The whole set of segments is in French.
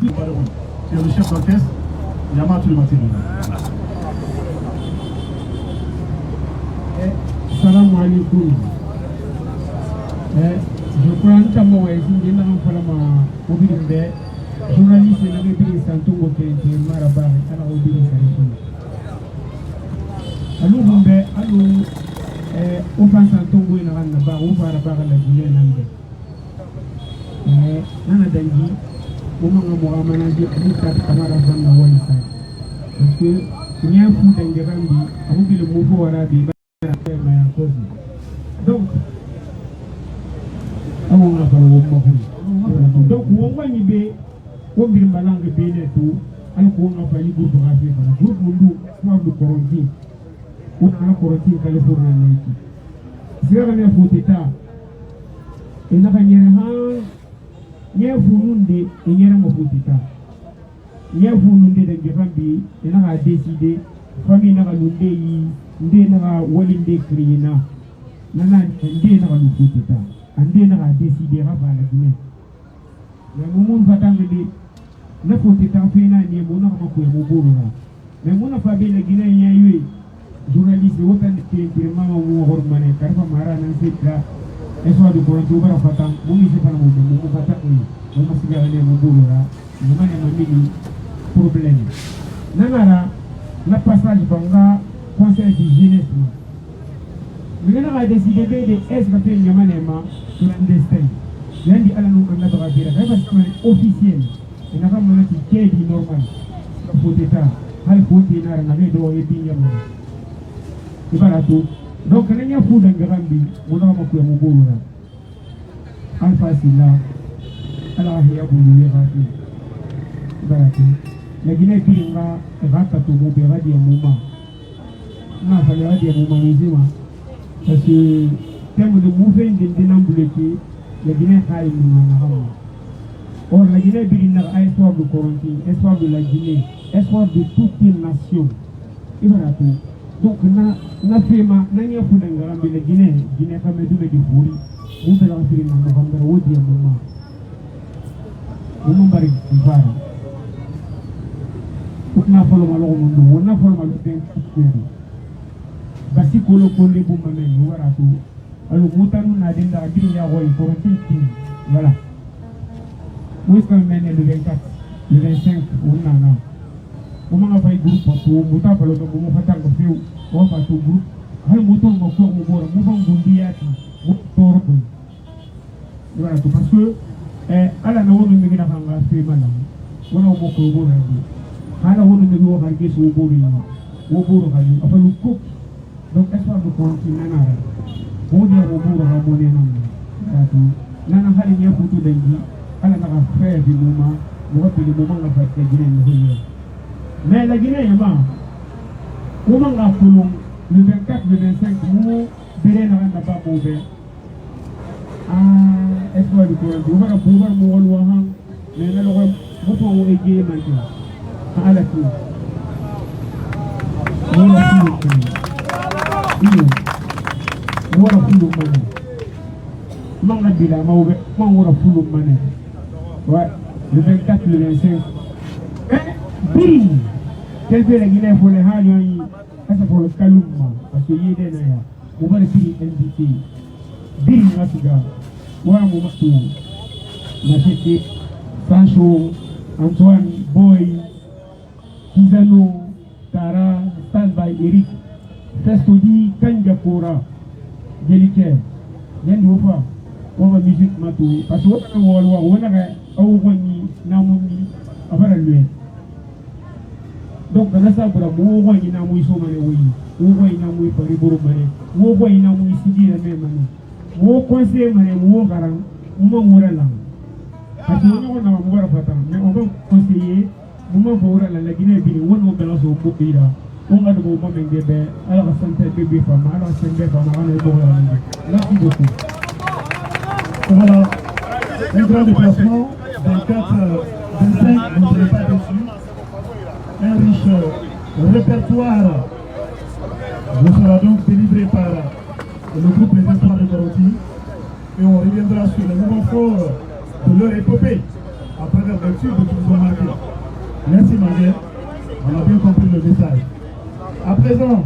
C'est le chef d'orchestre, Yamatou Matiri. Salam alaikum. Je crois que moi, je suis là pour la mobilité. Journaliste et le pays Santongo qui est Marabar et à la mobilité. Allô, Bombay, allô, Opan Santongo et la Bar, ou Marabar la Guinée Nande. Nana Dangi, au moment où on a managé une carte camarade dans la Waïsa. Parce que il y a un fou dans les Rambi, avec le mouvement arabe. Donc, on va y aller. On va y aller. On va y aller. Groupe Mundu, Soir de Coronti. On a la Coronti Californie. Si on a un faux état, il n'y a pas de founundi, il n'y a pas de faux état. Il y a founundi de Grambi, il y a décidé, famille n'a pas ndé na walinde kriyina nana ndé na lu futita ndé na décider ra ba la Guinée mais mon fatang de na futita fina ni mo na ko mo borona mais mon fa be la Guinée ya yui journaliste wotan de mama mo hormane karfa mara nan sitra eso du ko to bara fatang mo mi se pana mo fatang mo ma siga le mo borona mo mane ma mini problème nangara na passage banga conseil de jeunesse. Nous avons décidé de escapper le Yamanema sur un destin. Nous avons dit à la nous en a officiel. Nous avons dit qu'il y a normal. Il faut être là. Il faut être là. Il faut être là. Donc, nous avons fait un grand but. Nous avons fait un bon boulot. Alpha Silla. Allah ya boulou ya rati. La Guinée qui est ratatou mon père dit un moment. Non, il fallait dire mon maman parce que terme de mouvement de n'embloquer la Guinée a une or la Guinée est un espoir de Coronti, espoir de la Guinée, espoir de toute une nation. Et voilà tout. Donc na fait ma n'aya pour la Guinée comme tout le monde vous pouvez lancer une novembre ou dire moment bari bara on a fallu malo on a fallu malo tempo basi kolo kole bu mame wara to alu mutanu na denda bi ya ko voilà où est-ce qu'on mène le 24 le 25 on a comment on va y groupe to muta palo to mo fata ko feu on va to groupe hal muto mo ko mo bora mo bang bundiati mo toro ko voilà to parce que ala na wonu mi gina fanga fe mala wona mo ko bora bi ala wonu mi wo harge so bori wo boro ka ni afalu ko donc espoir de continuer nanara bo dia bo boro ha mo ne nan datu nana hali nya futu dengi ala na ka faire du moment mo ko du moment na fa te Guinée no yo mais la Guinée yama comment nga fulung le 24 le 25 mo bere na na ba mo be espoir de continuer ba bo ba mo wol wa han mais na lo ko mo to wo ege man ala ki wara fulu mane manga bila mawbe man wara fulu mane ouais le 24 le 25 biri quel fait la Guinée pour les halions ça pour le kaluma parce que yede na ya mo bari biri invité biri ngasiga wa mo matu Machete Sancho Antoine Boy Kizano Tara Standby Eric Festodi Kanjakora Jelike Yendi Ofa Oma musique Matu parce que on a Awani Namuni Afara Lue donc na sa bura mo wani na mu so mane wi wo wani na mu pari buru mane wo wani na mu sidi na me mane wo conseil mane wo garan mo ngora la parce que on na mo ngora fata mais on va conseiller mo mo la Guinée bi wono bela so ko bira on va de mo mengebe ala santé bébé fama ala santé fama ala bo la merci beaucoup. Voilà un grand déplacement 24 25 vous n'avez pas déçu. Un riche répertoire vous sera donc délivré par le groupe Les Espoirs de Coronti et on reviendra sur les moments forts de leur épopée à travers le tube qu'ils ont marqué. Merci Maguette. On a bien compris le message. À présent,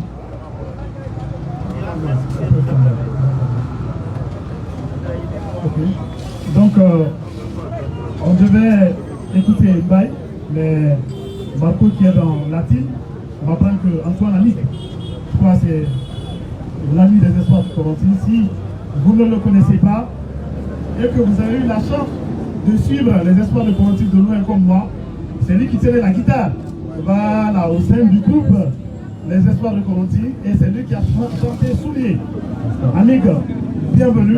okay. Donc, on devait écouter Mbaye, mais Marco qui est dans la team, on va prendre que Antoine Amic. Je crois que c'est l'ami des espoirs du Corentin. Si vous ne le connaissez pas et que vous avez eu la chance de suivre les espoirs de Corentin de loin comme moi, c'est lui qui tenait la guitare. Voilà, au sein du groupe Les Espoirs de Corentin, et c'est lui qui a chanté Soulier. Amic, bienvenue.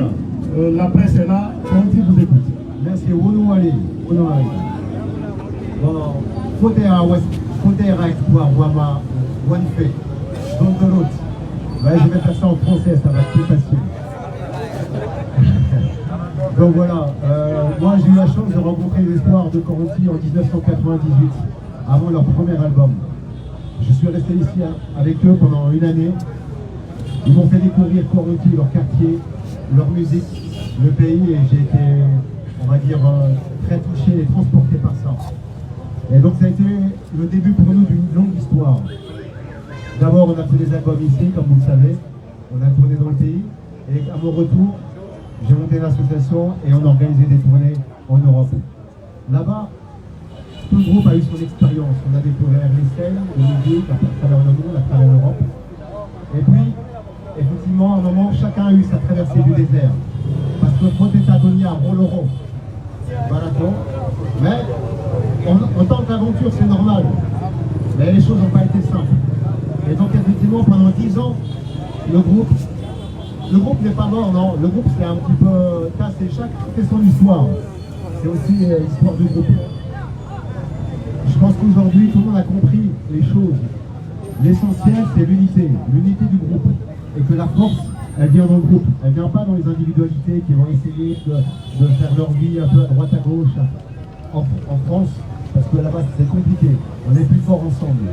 La presse est là, Corentin vous écoute. Merci, Wounouali. Bon, côté Espoir, Wama, Wanfe, donc de l'autre. Je vais faire ça en français, ça va être plus facile. Donc voilà, moi j'ai eu la chance de rencontrer les Espoirs de Corentin en 1998, avant leur premier album. Je suis resté ici avec eux pendant une année. Ils m'ont fait découvrir Corentin, leur quartier, leur musique, le pays, et j'ai été, on va dire, très touché et transporté par ça. Et donc ça a été le début pour nous d'une longue histoire. D'abord on a fait des albums ici, comme vous le savez, on a tourné dans le pays, et à mon retour, j'ai monté une association et on a organisé des tournées en Europe. Là-bas, tout le groupe a eu son expérience. On a découvert les scènes, les musiques à travers le monde, à travers l'Europe. Et puis, effectivement, à un moment, chacun a eu sa traversée du désert. Parce que Protestagonia, Roloro, Balaton. Mais en tant qu'aventure, c'est normal. Mais les choses n'ont pas été simples. Et donc, effectivement, pendant 10 ans, le groupe n'est pas mort, non. Le groupe s'est un petit peu tassé. Chaque fait son histoire. C'est aussi l'histoire du groupe. Je pense qu'aujourd'hui, tout le monde a compris les choses. L'essentiel, c'est l'unité du groupe. Et que la force, elle vient dans le groupe. Elle ne vient pas dans les individualités qui vont essayer de faire leur vie un peu à droite à gauche en France, parce que là-bas, c'est compliqué. On est plus fort ensemble.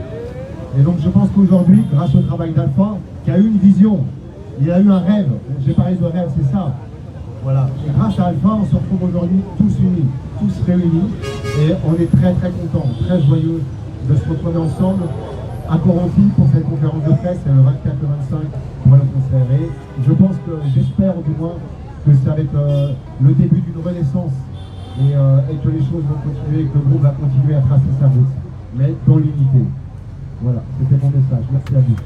Et donc, je pense qu'aujourd'hui, grâce au travail d'Alpha, qui a eu une vision, il a eu un rêve. J'ai parlé de rêve, c'est ça. Voilà. Et grâce à Alpha, on se retrouve aujourd'hui tous unis, tous réunis. Et on est très très contents, très joyeux de se retrouver ensemble à Corentin pour cette conférence de presse, le 24 et le 25 pour le concert. Et je pense que, j'espère du moins, que ça va être le début d'une renaissance et que les choses vont continuer, que le groupe va continuer à tracer sa route, mais dans l'unité. Voilà, c'était mon message. Merci à vous.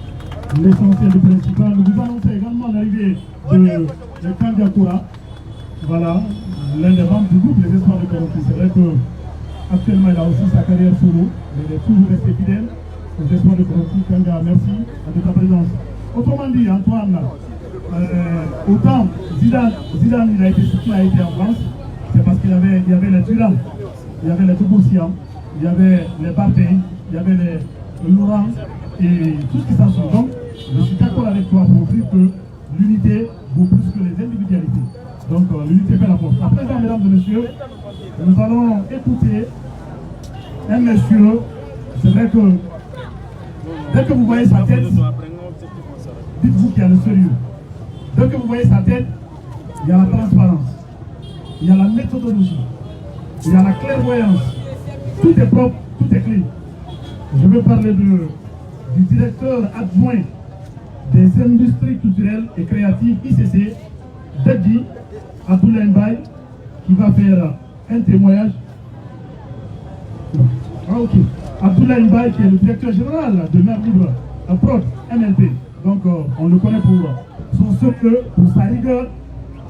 L'essentiel du principal, nous vous annonçons également l'arrivée de Kandiakura. Voilà, l'un des membres du groupe Les Espoirs de Corentin. C'est vrai qu'actuellement il a aussi sa carrière solo, mais il est toujours resté fidèle aux Espoirs de Corentin. Kanga, merci de ta présence. Autrement dit, Antoine, autant Zidane il a été ce qu'il a été en France, c'est parce qu'il y avait les Durand, il y avait les Togossian, il y avait les Barthéi, il y avait les Laurent et tout ce qui s'en suit. Donc, je suis d'accord avec toi pour dire que l'unité vaut plus que les individualités. Donc, l'unité fait la force. À présent, mesdames et messieurs, nous allons écouter un monsieur. C'est vrai que dès que vous voyez sa tête, dites-vous qu'il y a le sérieux. Dès que vous voyez sa tête, il y a la transparence, il y a la méthodologie, il y a la clairvoyance. Tout est propre, tout est clean. Je veux parler du directeur adjoint des industries culturelles et créatives ICC, Dadji Abdoulaye Mbaye, qui va faire un témoignage. Ah, ok. Abdoulaye Mbaye, qui est le directeur général de Mer Libre, Prod, MLP. Donc, on le connaît pour son sérieux, pour sa rigueur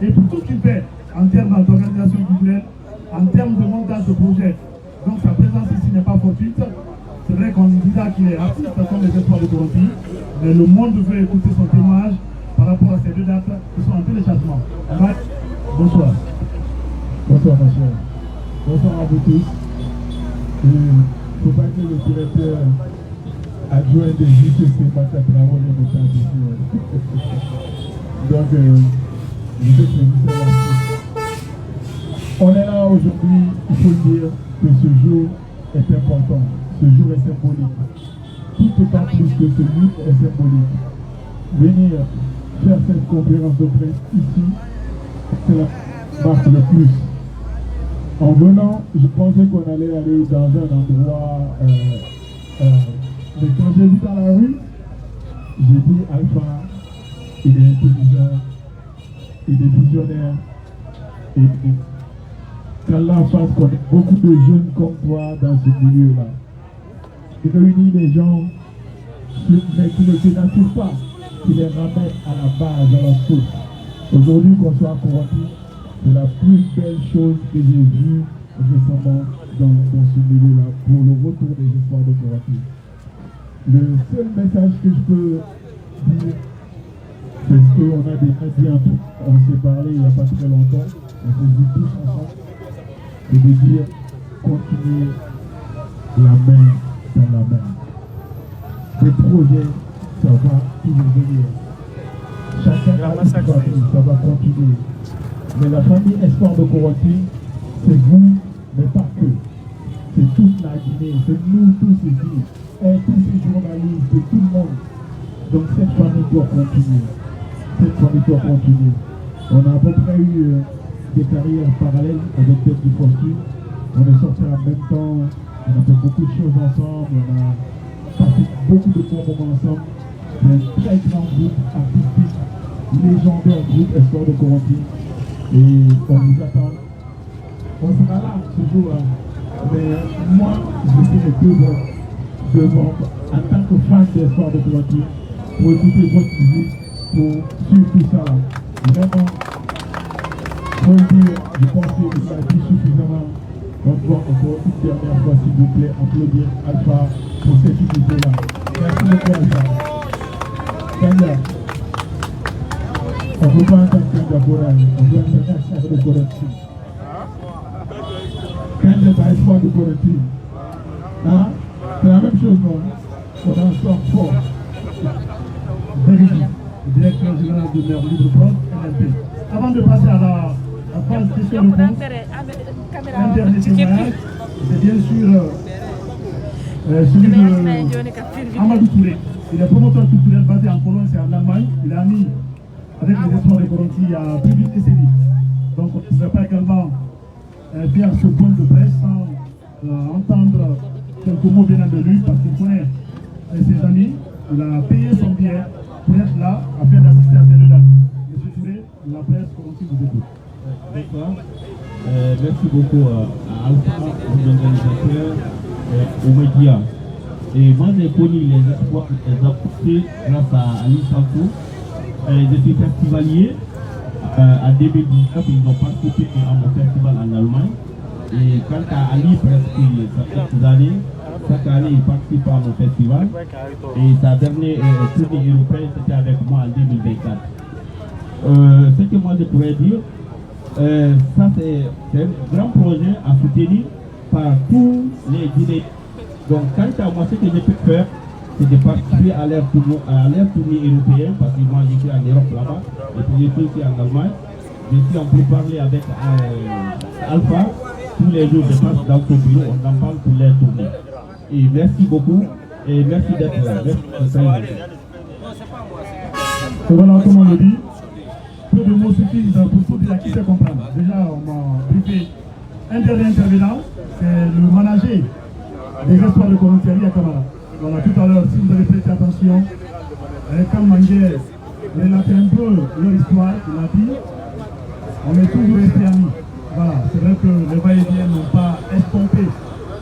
et pour tout ce qu'il fait en termes d'organisation culturelle, en termes de montage de projet. Donc, sa présence ici n'est pas fortuite. C'est vrai qu'on dit là qu'il est artiste comme les Espoirs de Corentin, mais le monde veut écouter son témoignage par rapport à ces deux dates qui sont en téléchargement. Bonsoir. Bonsoir ma chère. Bonsoir à vous tous. Il ne faut pas que le directeur adjoint des JCC Mata Traoré ne tente ici. Donc, je sais que vous êtes là. On est là aujourd'hui, il faut dire que ce jour est important. Ce jour est symbolique. Tout autant plus que celui est symbolique. Venir faire cette conférence de presse ici, c'est la marque le plus. En venant, je pensais qu'on allait aller dans un endroit, mais quand j'ai vu dans la rue, j'ai dit Alpha, il est intelligent, il est visionnaire, et qu'Allah fasse connaître beaucoup de jeunes comme toi dans ce milieu-là. Il réunit les gens, mais qui ne s'inassure pas, qui les ramène à la base, à la source. Aujourd'hui, qu'on soit corrompu, c'est la plus belle chose que j'ai vue récemment dans ce milieu-là pour le retour des espoirs de corrompu. Le seul message que je peux dire, c'est qu'on a déjà dit un truc, on s'est parlé il n'y a pas très longtemps, on s'est dit tous ensemble, c'est de dire continuez la main dans la main. Des projets, ça va toujours venir. Chacun a une famille, ça va continuer. Mais la famille Espoir de Korontine, c'est vous, mais pas que. C'est toute la Guinée, c'est nous tous ici, et tous ces journalistes, c'est tout le monde. Donc cette famille doit continuer. Cette famille doit continuer. On a à peu près eu des carrières parallèles avec Tête du Fortune. On est sortis en même temps, on a fait beaucoup de choses ensemble, on a passé beaucoup de bons moments ensemble. C'est un très grand groupe artistique, légendaire groupe Espoir de Korontine. Et on nous attend. On sera là ce jour-là. Mais moi, je serai devant en tant que fan d'Espoir de Korontine pour écouter votre musique, pour suivre tout ça là. Vraiment, faut le dire, je pense qu'il a dit suffisamment. On doit encore une dernière fois, s'il vous plaît, applaudir Alpha pour cette unité-là. Merci beaucoup, Alpha. Kanya. On ne peut pas entendre Kanya Koran, on doit entendre Espoir de Korontine. Kanya pas Espoir de Korontine. Hein? C'est la même chose, non? On en sort fort. David, directeur général de Mère Libre Prod, NLP. Avant de passer à la phase question-réponse, un dernier témoignage, c'est bien sûr celui de Amadou Touré. Il est promoteur culturel basé en Pologne, c'est en Allemagne. Il est ami avec les espoirs de Korontine il y a plus d'une décennie. Donc on ne pouvait pas également faire ce point de presse sans entendre quelques mots venant de lui, parce qu'il connaît ses amis. Il a payé son billet pour être là afin d'assister à ces dates. Monsieur Touré, la presse Korontine vous écoute. Bonsoir. Merci beaucoup à Alpha, aux organisateurs, aux médias. Et moi j'ai connu les espoirs des apportés grâce à Ali Santo. Je suis festivalier. En 2019, ils ont participé à mon festival en Allemagne. Et quant à Ali, presque quelques années, chaque année il participe à mon festival. Et sa dernière tournée européenne, c'était avec moi en 2024. Ce que moi je pourrais dire, ça c'est un grand projet à soutenir par tous les Guinéens. Donc quant à moi, ce que je peux faire, c'est de participer à leur tournée européenne, parce que moi je suis en Europe là-bas, et puis je suis aussi en Allemagne. Je suis en train de parler avec Alpha. Tous les jours je passe dans son bureau, on en parle pour les tournées. Et merci beaucoup, et merci d'être là. Merci. Et voilà, comme on le dit, peu de mots suffisent pour tout dire à qui sait comprendre. Déjà, on m'a briefé un dernier intervenant, c'est le manager des espoirs de Korontine à Kamara. Voilà, tout à l'heure, si vous avez prêté attention, quand Manguer relatait un peu leur histoire, il a dit, on est toujours restés amis. Voilà, c'est vrai que les va-et-vient n'ont pas estompé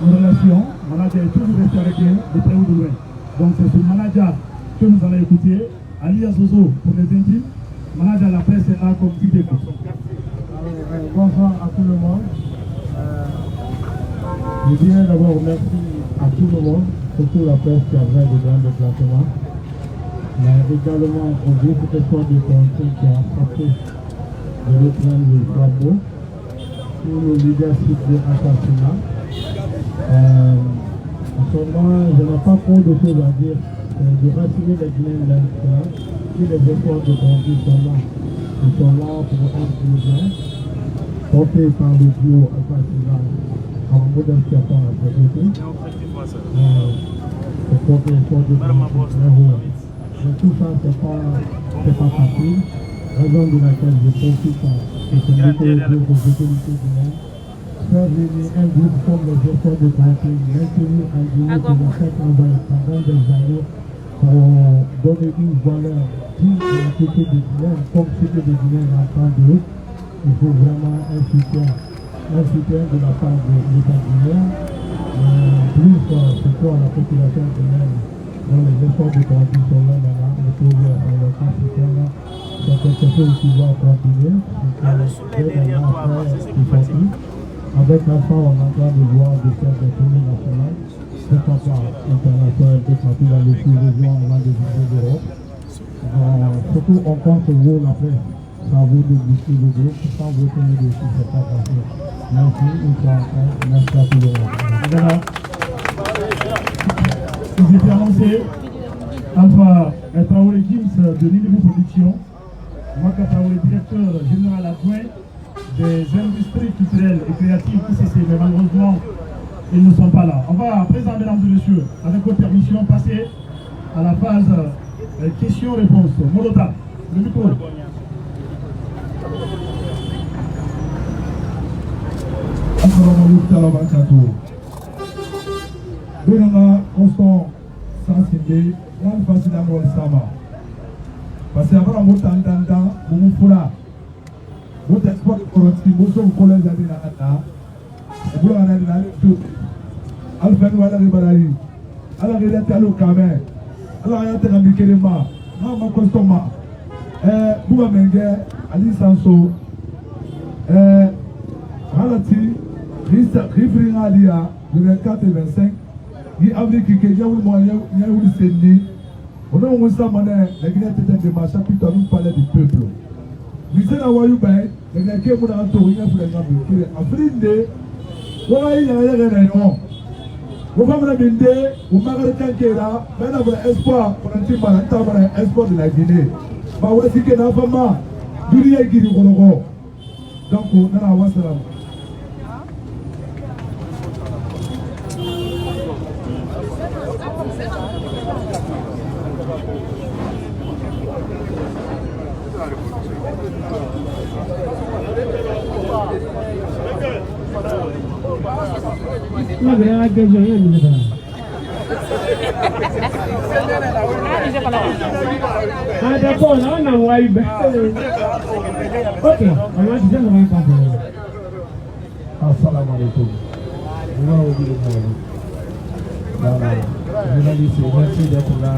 nos relations. Le manager est toujours resté avec nous, de près ou de loin. Donc c'est ce manager que nous allons écouter, Ali Azozo pour les intimes. Manager de la presse est là comme guide d'écoute. Bonsoir à tout le monde. Je dirais d'abord merci à tout le monde, surtout la presse qui a fait de grands déplacements. Mais également au groupe Espoir de Korontine qui a accepté de reprendre le flambeau pour le leadership de Akassina. En ce moment, je n'ai pas trop de choses à dire. De rassurer les Guinéens là, si les efforts de Korontine sont là. Ils sont là pour être bien, portés par le duo Akassina en modestation à ce côté. C'est pour les efforts de Korontine très haut. Mais tout ça, c'est pas facile. Raison de laquelle je profite de ce micro pour vous féliciter faire venir un groupe comme les gestions de camping, maintenir un niveau de la fête pendant des années pour donner une valeur digne à la société de Guinée, comme ce que les Guinéens entendent d'eux. Il faut vraiment un soutien de la part de l'État guinéen, plus surtout à la population guinéenne, dans les efforts de camping sont là maintenant, on trouve le camping. C'est quelque chose qui doit continuer. Avec la fin, on est en train de voir de faire des tournées nationales, pourquoi pas internationales, partout dans les sous-régions, on a des idées d'Europe. Surtout, on compte sur vous la paix. Ça vous de booster le groupe, sans vous tenir dessus, c'est pas facile. Merci, une fois encore, merci à tout le monde. Voilà. Vous étiez annoncé, Alpha Traoré Gims de Ninibu Production, Maka Traoré, directeur général adjoint des industries culturelles et créatives ICC, mais malheureusement, ils ne sont pas là. On va à présent, mesdames et messieurs, avec votre permission, passer à la phase questions-réponses. Molota, le micro. Constant sensible, on facile à moi sama. Parce que avant mon temps, mon fura, mon espoir de corruption, mon son collège à l'Inata, et vous en avez tout. Alpha Noala Ribarari, alors il est allé au Camer, alors il est allé à Mikelema, Maman Costoma, Bouba Mengue, Ali Sanso, Halati, Rifri Alia, le 24 et 25. Ni Afrique qui est où moi il y a où c'est né. On a un ça mané la Guinée était de marché puis nous parler du peuple. Mais c'est là où il ben les gars qui ont un tour il faut les gars Afrique de voilà il y a rien. On va me demander au Marocain qui est là, ben avoir espoir pour un petit mal espoir de la Guinée. Bah ouais c'est que n'a pas mal. Du rien qui du Congo. Donc on a wa salam. La gran question est ah d'accord, là on a envoyé. Ok, on va dire on va pas. Assalamu alaikum. Voilà, journaliste, merci d'être là.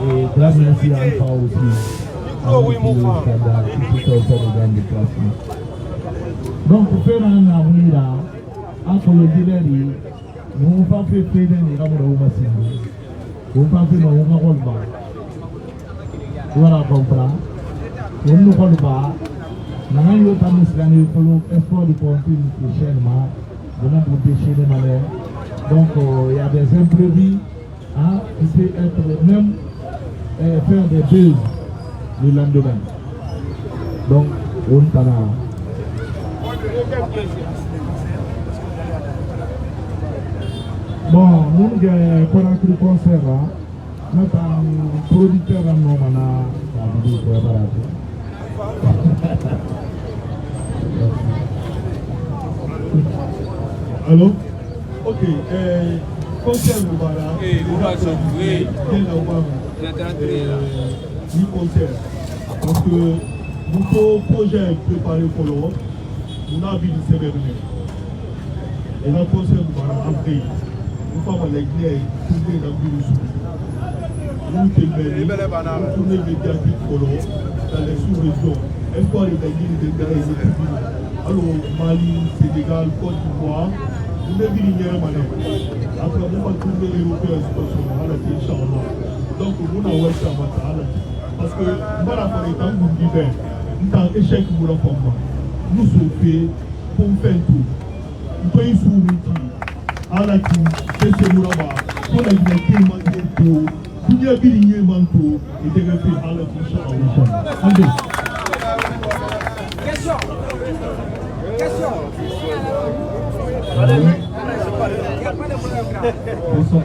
Et grâce merci à Alpha aussi. Donc, pour faire un avenir, entre le dealer, nous ne pouvons pas faire des machines. Nous ne pouvons pas faire des rôles. Voilà, comprendre. Nous ne pouvons pas. Nous avons un effort de continuer prochainement. Nous avons déchiré les malheurs. Donc, il y a des imprévus qui peuvent être même faire des buzz le lendemain. Donc, on est là. Bon, nous avons un concert là. Notre producteur a nommé Allô? Ok, concert Moubara, concert. Parce que nous projet préparé pour l'Europe, nous avons vu le sévère. Et le concert Moubara, après, nous avons les Guinéens tourner dans le sous. Nous tourner médiatique pour l'Europe, dans les sous-régions. Espoir de la Guinée, alors Mali, Sénégal, Côte d'Ivoire. Nous devons venir à Mané. Après, nous allons tourner les Européens sur Inch'Allah. Donc, nous avons fait ça. Parce que nous avons fait un temps d'hiver. Nous avons échec pour la femme. Nous sommes faits pour faire tout. Nous pouvons y soumettre à la team, c'est pour la Guinée, pour nous devons venir manteau et devons faire à la team. Inch'Allah.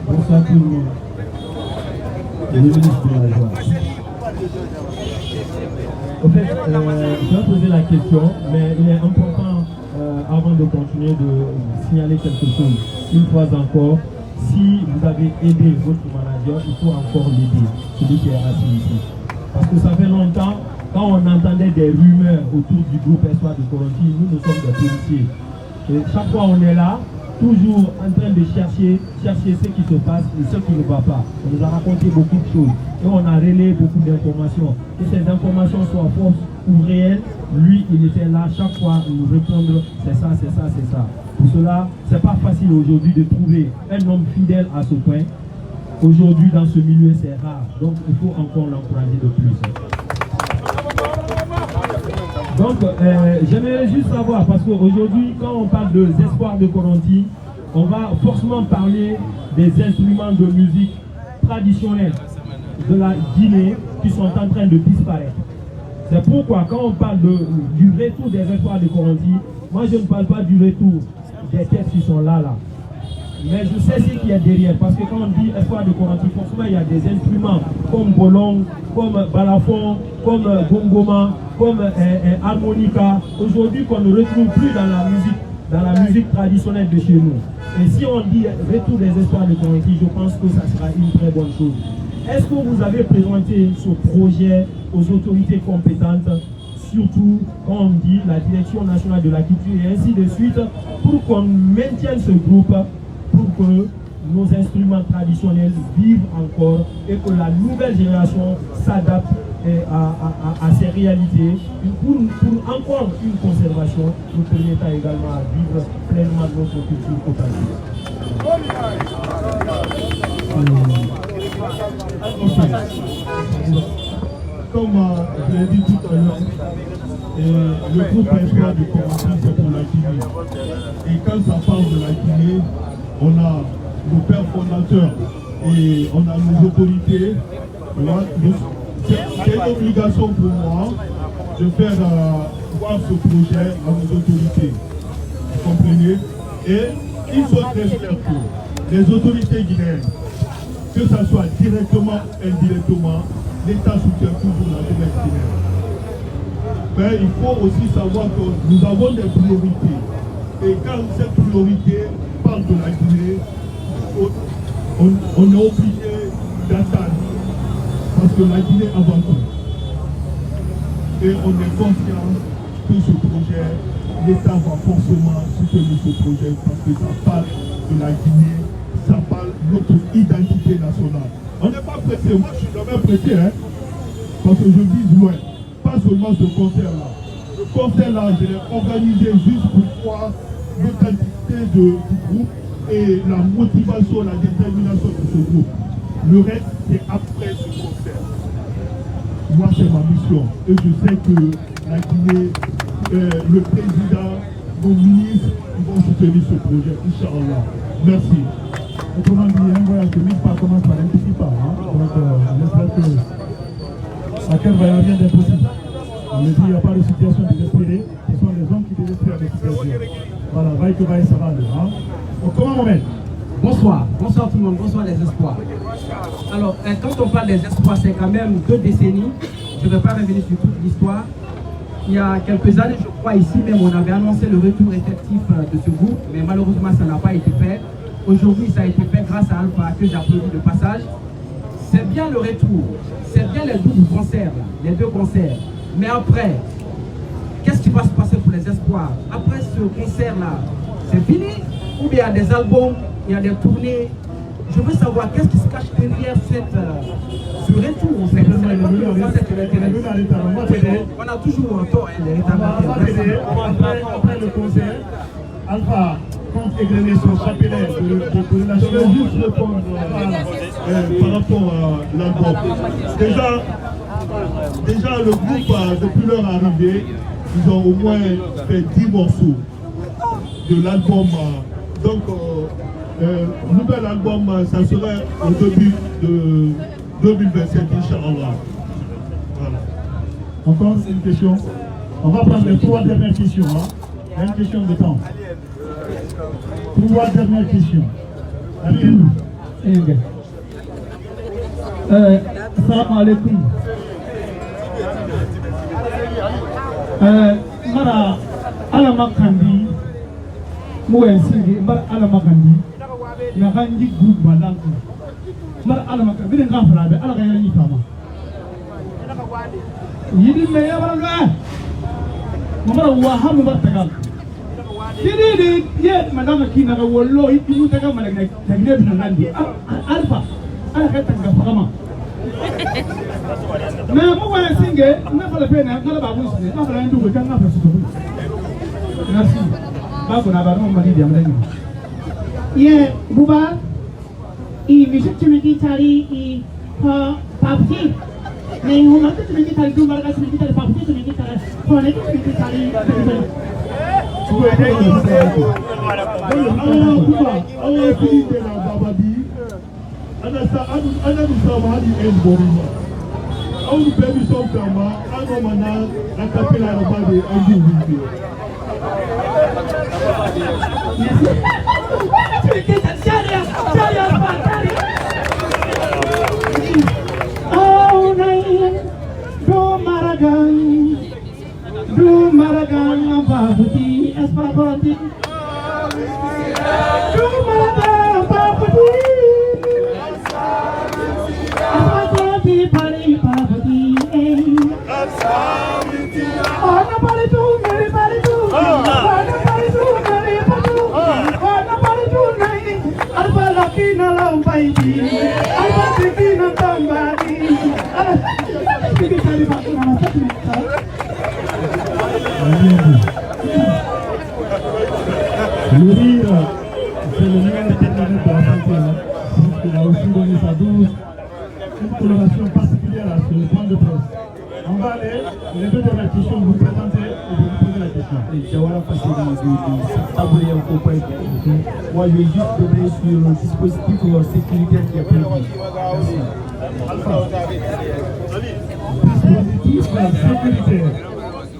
Bonsoir tout le monde. Le ministre de la Joie. En fait, je vais poser la question, mais il est important avant de continuer, de signaler quelque chose. Une fois encore, si vous avez aidé votre manager, il faut encore l'aider, celui qui est assis ici. Parce que ça fait longtemps, quand on entendait des rumeurs autour du groupe Espoir de Coronti, nous sommes des policiers. Et chaque fois on est là, toujours en train de chercher ce qui se passe et ce qui ne va pas. On nous a raconté beaucoup de choses et on a relayé beaucoup d'informations. Que ces informations soient fausses ou réelles, lui il était là chaque fois nous répondre c'est ça, c'est ça, c'est ça. Pour cela, c'est pas facile aujourd'hui de trouver un homme fidèle à ce point. Aujourd'hui dans ce milieu c'est rare, donc il faut encore l'encourager de plus. Donc, j'aimerais juste savoir, parce qu'aujourd'hui, quand on parle des espoirs de Coronti, on va forcément parler des instruments de musique traditionnels de la Guinée qui sont en train de disparaître. C'est pourquoi, quand on parle du retour des espoirs de Coronti, moi je ne parle pas du retour des têtes qui sont là. Mais je sais ce qu'il y a derrière, parce que quand on dit espoir de Coronti, forcément il y a des instruments comme bolong, comme balafon, comme gongoma, comme harmonica, aujourd'hui qu'on ne retrouve plus dans la musique traditionnelle de chez nous. Et si on dit retour des espoirs de Coronti, je pense que ça sera une très bonne chose. Est-ce que vous avez présenté ce projet aux autorités compétentes, surtout quand on dit la Direction nationale de la culture et ainsi de suite, pour qu'on maintienne ce groupe, pour que nos instruments traditionnels vivent encore et que la nouvelle génération s'adapte à ces réalités pour encore une conservation, nous permettant également à vivre pleinement notre culture authentique. Comme je l'ai dit tout à l'heure, le groupe Espoir de Coronti c'est pour la Guinée. Et quand ça parle de la Guinée, on a nos pères fondateurs et on a nos autorités. C'est une obligation pour moi de faire voir ce projet à nos autorités. Vous comprenez? Et il faut très clair que les autorités guinéennes, que ce soit directement ou indirectement, l'État soutient toujours la jeunesse guinéenne. Mais il faut aussi savoir que nous avons des priorités. Et quand cette priorité parle de la Guinée, on est obligé d'attendre. Parce que la Guinée avant tout. Et on est conscient que ce projet, l'État va forcément soutenir ce projet parce que ça parle de la Guinée, ça parle de notre identité nationale. On n'est pas pressé, moi je suis jamais pressé, hein, parce que je vise loin. Pas seulement ce concert-là. Le concert-là, je l'ai organisé juste pour voir l'authenticité du groupe et la motivation, la détermination de ce groupe. Le reste, c'est après ce concert. Moi, c'est ma mission. Et je sais que la Guinée, le président, nos ministres, ils vont soutenir ce projet, Inch'Allah. Merci. Autrement dit, un voyage de 1000 pas commence par un petit pas. Donc, j'espère que à quel voyage rien d'impossible. On me dit, il n'y a pas de situation désespérée. Ce sont les hommes qui désespèrent des situations. Voilà, vaille que vaille, ça va aller. Comment on met? Bonsoir tout le monde, bonsoir les espoirs. Alors, quand on parle des espoirs, c'est quand même 2 décennies. Je ne vais pas revenir sur toute l'histoire. Il y a quelques années, je crois, ici même, on avait annoncé le retour effectif de ce groupe, mais malheureusement, ça n'a pas été fait. Aujourd'hui, ça a été fait grâce à Alpha, que j'applaudis de passage. C'est bien le retour, c'est bien les doubles concerts, là, les 2 concerts. Mais après, qu'est-ce qui va se passer pour les espoirs? Après ce concert-là, c'est fini? Ou bien il y a des albums, il y a des tournées? Je veux savoir qu'est-ce qui se cache derrière ce retour. En fait. On a toujours un tort, les après le concert, Alpha compte égrener son chapelet de relation. Je vais juste répondre par rapport à l'album. Déjà, le groupe, depuis leur arrivée, ils ont au moins fait 10 morceaux de l'album. Donc, nouvel album, ça serait au début de 2027, Inch'Allah. Voilà. Encore une question. On va prendre les 3 dernières questions. Il y a une question de temps. 3 dernières questions. Assalamu alaikum. Mara alamakandi Moi, c'est Bar Alamakandi, la Randi Group Balanko. Bar Alamakandi, il y a un frère, il y a un femme. Il dit, mais il y a un gars. Maman, Waham Bartagal. Il dit, madame Kina, Wallo, il dit, tu as un malade, tu as un Nandi. Alpha, arrête un gamin. Mais moi, je suis un peu de peine, je ne vais pas vous dire, je ne vais pas vous dire. Merci. Yeah, Buba, visit to military, Papi. Name who wanted to military do Margas military Papi to military, connect to military. Oh, do Maragan, Babuti, Espagoti. Do Maragan, Babuti, Espagoti, Pari, Babuti, oh, nobody do, everybody do. Le rire, c'est le meilleur déterminant de la santé. Il a aussi donné sa dose, une coloration particulière sur le point de presse. On va aller, les deux dernières questions, vous présenter et vous poser la question. Moi, je vais juste donner sur le dispositif sécuritaire qui est prévu. Merci. Dispositif sécuritaire.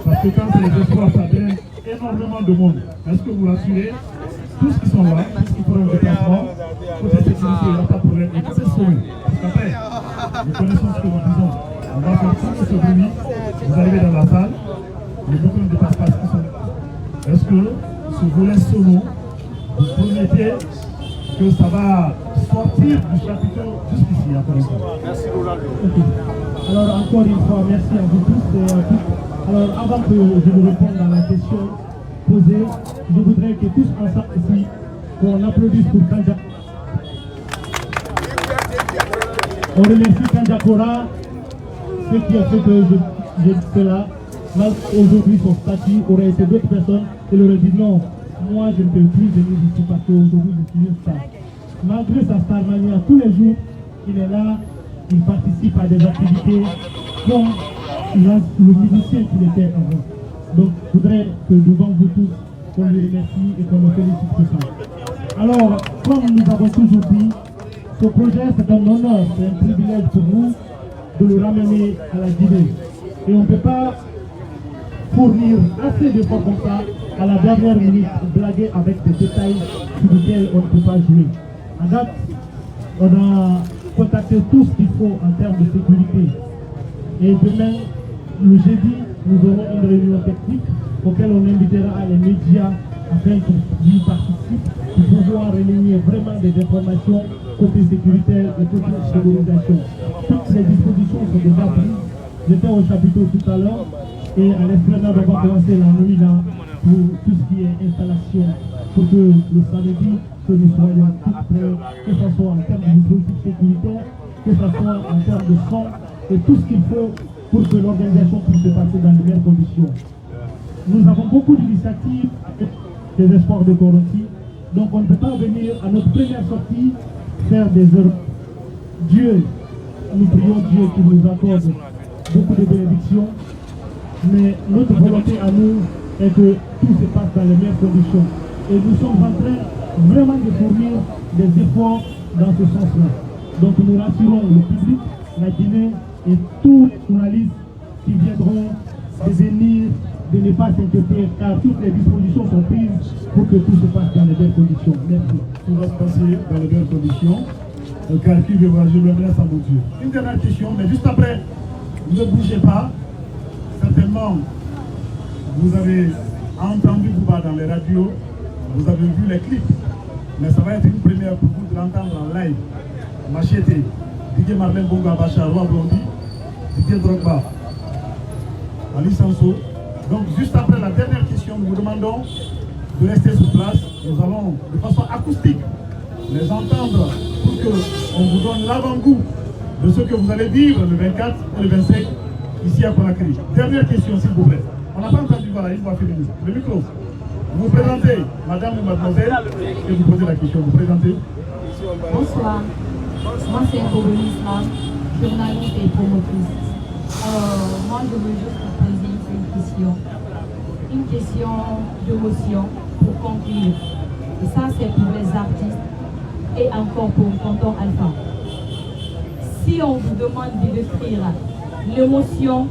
Parce que quand les espoirs s'adressent énormément de monde, est-ce que vous rassurez tous qui sont là, tous qui feront le déplacement, côté sécurité, il n'y a pas de problème. Et côté sauvé, parce qu'après, nous connaissons ce que nous disons. On va faire tout ce bruit, vous arrivez dans la salle, les beaucoup ne dépassent pas ce qui sont là. Est-ce que ce volet sono, vous promettez que ça va sortir du chapiteau jusqu'ici, encore une fois? Merci, Roland. Alors, encore une fois, merci à vous tous et à toutes. Alors, avant que je vous réponde à la question posée, je voudrais que tous ensemble ici, qu'on applaudisse pour Kanja. On remercie Kanja Kora, ce qui a fait que je suis là. Là, aujourd'hui, son statut aurait été d'autres personnes, il aurait dit non, moi je ne peux plus venir ici parce qu'aujourd'hui je suis une star. Malgré sa starmania, tous les jours, il est là, il participe à des activités comme le musicien qu'il était avant. Donc, je voudrais que devant vous tous, qu'on le remercie et qu'on le félicite pour ça. Alors, comme nous avons toujours dit, ce projet c'est un honneur, c'est un privilège pour nous de le ramener à la Guinée. Et on ne peut pas fournir assez d'efforts comme ça à la dernière minute, blaguer avec des détails sur lesquels on ne peut pas jouer. À date, on a contacté tout ce qu'il faut en termes de sécurité. Et demain, le jeudi, nous aurons une réunion technique auquel on invitera les médias afin qu'ils y participent pour pouvoir relayer vraiment des informations côté sécuritaire et côté sécurisation. Toutes les dispositions sont déjà prises. J'étais au chapiteau tout à l'heure et à l'esplanade on va commencer la nuit là pour tout ce qui est installation pour que le samedi que nous soyons tous prêts, que ce soit en termes de dispositifs sécuritaires, que ce soit en termes de son et tout ce qu'il faut pour que l'organisation puisse se passer dans les meilleures conditions. Nous avons beaucoup d'initiatives avec des espoirs de Coronti, donc on ne peut pas venir à notre première sortie faire des heures. Dieu, nous prions Dieu qui nous accorde beaucoup de bénédictions, mais notre volonté à nous est que tout se passe dans les meilleures conditions. Et nous sommes en train vraiment de fournir des efforts dans ce sens-là. Donc nous rassurons le public, la Guinée et tous les journalistes qui viendront de venir, de ne pas s'inquiéter, car toutes les dispositions sont prises pour que tout se passe dans les bonnes conditions. Merci. Tout va se passer dans les bonnes conditions. Car qui veut voir, je le laisse à mon Dieu. Une dernière question, mais juste après, ne bougez pas. Certainement, vous avez entendu Bouba dans les radios, vous avez vu les clips, mais ça va être une première pour vous de l'entendre en live. Machete, Didier Marlène Bongo Abacha, Roi Blondie, Didier Drogba, Ali Sanso. Donc juste après la dernière question, nous vous demandons de rester sur place. Nous allons de façon acoustique les entendre pour qu'on vous donne l'avant-goût de ce que vous allez vivre le 24 et le 25 ici à Conakry. Dernière question s'il vous plaît. On n'a pas entendu, voilà, il va finir. Le micro. Vous vous présentez, madame ou mademoiselle, et vous posez la question. Vous présentez. Bonsoir. Moi c'est Islam, journaliste et promotrice. Moi je veux juste vous poser une question d'émotion pour conclure. Et ça c'est pour les artistes et encore pour Tonton Alpha. Si on vous demande de décrire l'émotion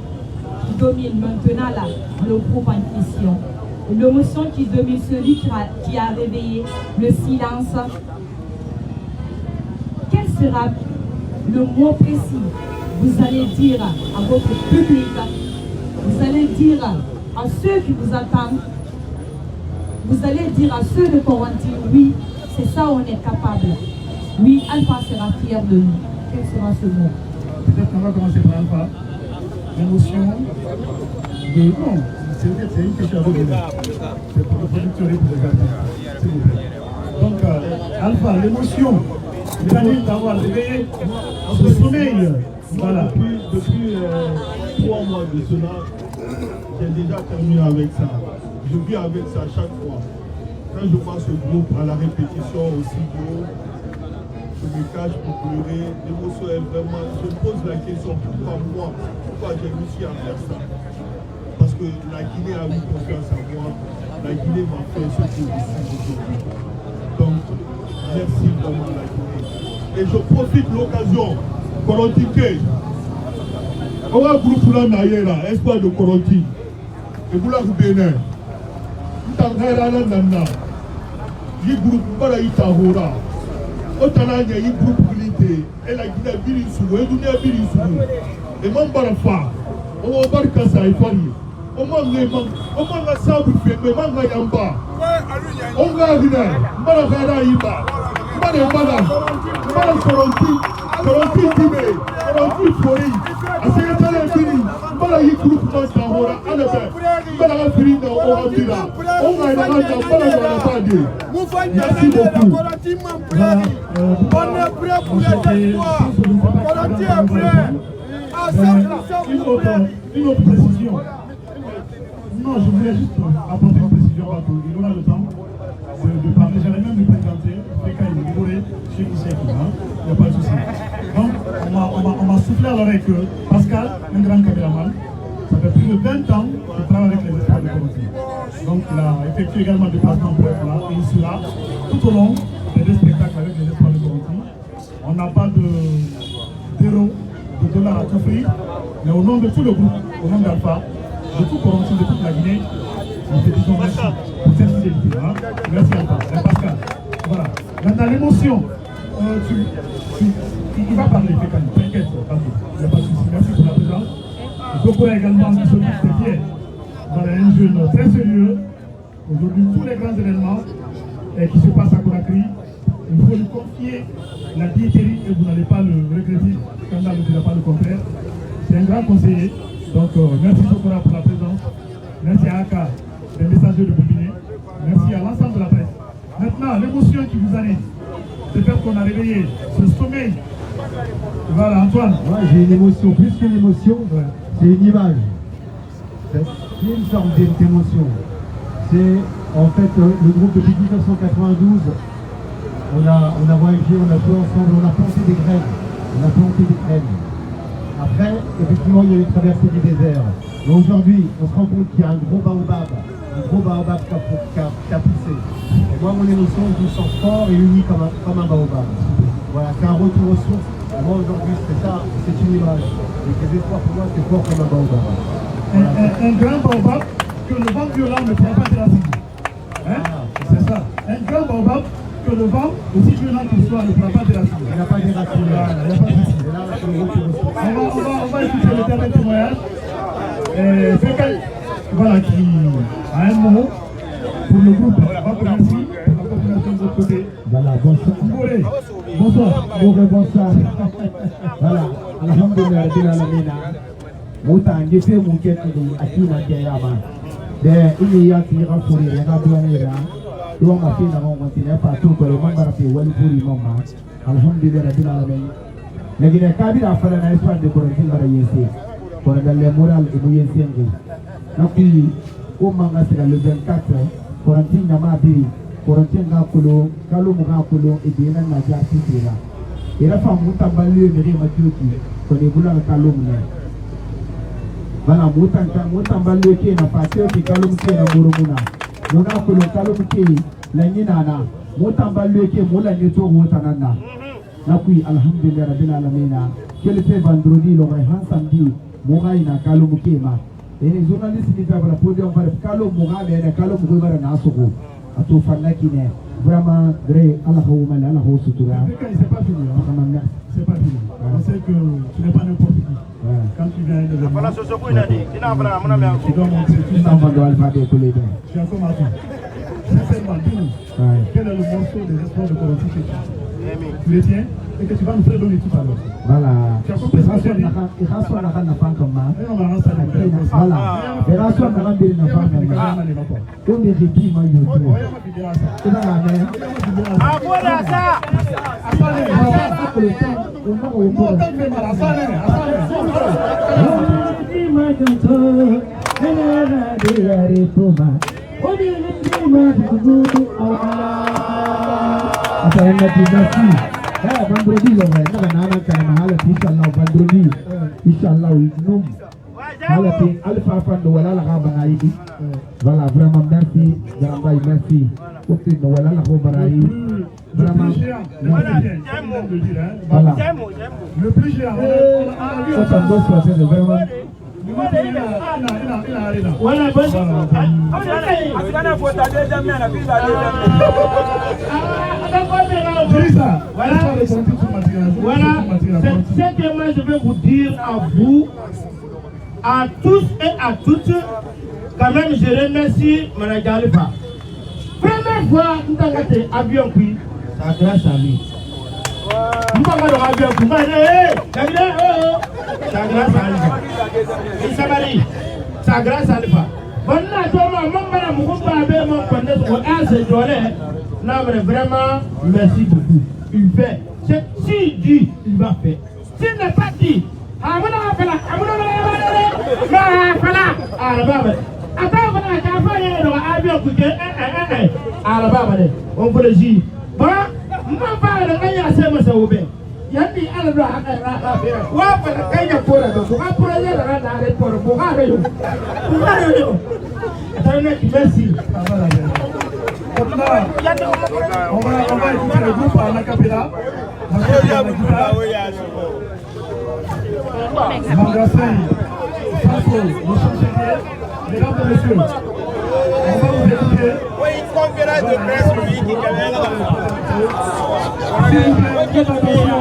qui domine maintenant là, le groupe en question, l'émotion qui domine celui qui a réveillé le silence, quel sera le mot précis vous allez dire à votre public, vous allez dire à ceux qui vous attendent, vous allez dire à ceux de Corenty, oui, c'est ça on est capable. Oui, Alpha sera fier de nous. Quel sera ce mot? Peut-être qu'on va commencer par Alpha. L'émotion de... Non, c'est une question à vous donner. C'est pour le producteur et pour les artistes, s'il vous plaît. Donc, Alpha, l'émotion, c'est-à-dire d'avoir réveillé ce sommeil. Voilà. Depuis 3 mois de cela, j'ai déjà terminé avec ça. Je vis avec ça chaque fois. Quand je vois ce groupe à la répétition au studio, je me cache pour pleurer. L'émotion est vraiment... Je me pose la question, pourquoi moi? Pourquoi j'ai réussi à faire ça? Parce que la Guinée a eu confiance en moi. La Guinée m'a fait ce que je suis aujourd'hui. Donc, merci vraiment la Guinée. Et je profite de l'occasion, Corenty K. On a un groupe là, Naïra, espoir de Corenty. Et vous l'avez bénin. Il y a un groupe, il y a un groupe. Otana nya yi groupe unité et la Guinée biri sugu et dunia biri sugu et mambara fa o barka sa ifari o manga sabu fe me manga yamba o nga hina mbara gara yiba mbara Corenty time Corenty fori asega tale biri mbara yi groupe no tahora alabe mbara ga biri no o abira o nga ina ga mbara ga pade. Merci beaucoup. On est prêt pour la victoire. Corenty est prêt. Une autre précision. Non, je voulais juste apporter une précision. Il aura le temps de parler. J'allais même le présenter. Feka il est bourré chez Isaac. Il n'y a pas de souci. Donc, on m'a soufflé à l'oreille que Pascal, un grand caméraman, ça fait plus de 20 ans qu'il travaille avec les espoirs de Corenty. Donc, il a effectué également des placements pour être là. Et il sera tout au long des deux spectacles avec les espoirs de Corenty. On n'a pas d'euros, de dollars à t'offrir, mais au nom de tout le groupe, au nom d'Alpha, de tout Corenty, de toute la Guinée, nous te disons merci pour cette fidélité. Hein? Merci Alpha. Et Pascal. Voilà. Maintenant, l'émotion, il va parler, Fécani, t'inquiète, il n'y a pas de souci. Merci pour la présence. Beaucoup également qui se disent fiers. Voilà, un jeune très sérieux. Aujourd'hui, tous les grands événements qui se passent à Conakry, il faut lui confier la diétérie et vous n'allez pas le regretter. Kanda ne dira pas le contraire. C'est un grand conseiller. Donc, merci Sokora pour la présence. Merci à Aka, des messagers de Boubiné. Merci à l'ensemble de la presse. Maintenant, l'émotion qui vous anime, c'est fait qu'on a réveillé ce sommeil. Voilà, Antoine. Moi, j'ai une émotion, plus qu'une émotion, c'est une image. C'est une sorte d'émotion. C'est en fait le groupe depuis 1992. On a voyagé, on a joué ensemble, on a planté des graines. Après, effectivement, il y a eu une traversée du désert. Mais aujourd'hui, on se rend compte qu'il y a un gros baobab qui a poussé. Et moi, mon émotion, je me sens fort et uni comme un baobab. Voilà, c'est un retour aux sources. Et moi, aujourd'hui, c'est ça, c'est une image. Et les espoirs pour moi, c'est fort comme un baobab. Voilà. Un grand baobab que le vent violent ne pourra pas déraciner. Hein? C'est ça. Un grand baobab que le vent, aussi violent qu'il soit, ne pourra pas déraciner. Il n'a pas déraciné. Il n'y a pas de souci. On va écouter le dernier témoignage. Fécani, voilà, qui a un mot pour le groupe. Bonsoir. Bonsoir. Voilà. Alhamdulillah rabbil alamin. Mota ngefe mukeni akina kiyama. De ini ya tira furi ya duanira. Dua mafi na mo continue pa to ko mangara pe wali furi mama. Alhamdulillah rabbil alamin. Legine kabira fara na ispan de korantin bara yesi. Korandalle moral ibu yesi ngi. Napi o manga sira le 24 korantin na mabiri. Korantin ga kulo kalu mu ga kulo idina na ja tira. Ira fa mutamballe mere majuki ko ne bula kalu mu ne. Bana mutamballe ke na fatio ki kalu mu ke na murumuna. Nuna kulo kalu mu ke la nyina na mutamballe ke mula ni to hotanana. Nakui alhamdulillah rabbil alamin. Quel fait vendredi le rehan samedi moga ina kalu mu ke ma. Ene journaliste ni tabala podium par kalu mu ga me na kalu mu bara na soko. Ato fanaki ne vraiment vrai Allah ou mal Allah ou sutura. C'est pas fini. C'est pas fini. On sait que tu n'es pas n'importe qui. Quand tu viens de l'événement, tu dois montrer tout ça. Tu as comme atout. Sincèrement, dis-nous, quel est le morceau des espoirs de Koronti que tu les tiens et que tu vas nous faire donner tout à l'heure. Voilà. Tu as compris ce que je dis? Vendredi lo vai nana kana mahala inshallah vendredi inshallah num hala pe alfa fando wala la gaba aidi voilà vraiment merci Garambay merci aussi no wala la gaba aidi vraiment voilà le plus géant ça doit se passer vraiment voilà Certainement, je vais vous dire à vous, à tous et à toutes, quand même, je remercie Mme Jalifa. Première fois, nous avons avion pris, c'est grâce à lui. Nous avons avion pris, c'est grâce à lui. Il s'appelle, c'est grâce à lui. Vraiment, merci beaucoup. Il fait. S'il dit, il va faire. S'il n'est pas dit, on peut le dire. Yandi alabra wa para kaya pora do ko pora ya la na re por ko ga yo merci on va écouter le groupe à la capella. Magasin, Sasso, le chancelier, mesdames et messieurs, on va vous écouter. Oui, une conférence de presse publique qui est là. S'il vous plaît, faites attention.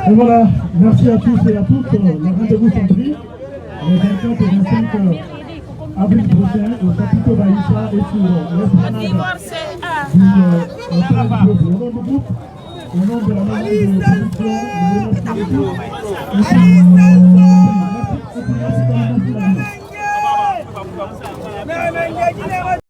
Et voilà, merci à tous et à toutes. Les rendez-vous sont pris. Les 24 et 25 avril prochain au chapiteau Baïcha et sur l'esplanade du au nom du groupe, au nom de la maison de production, je vous remercie.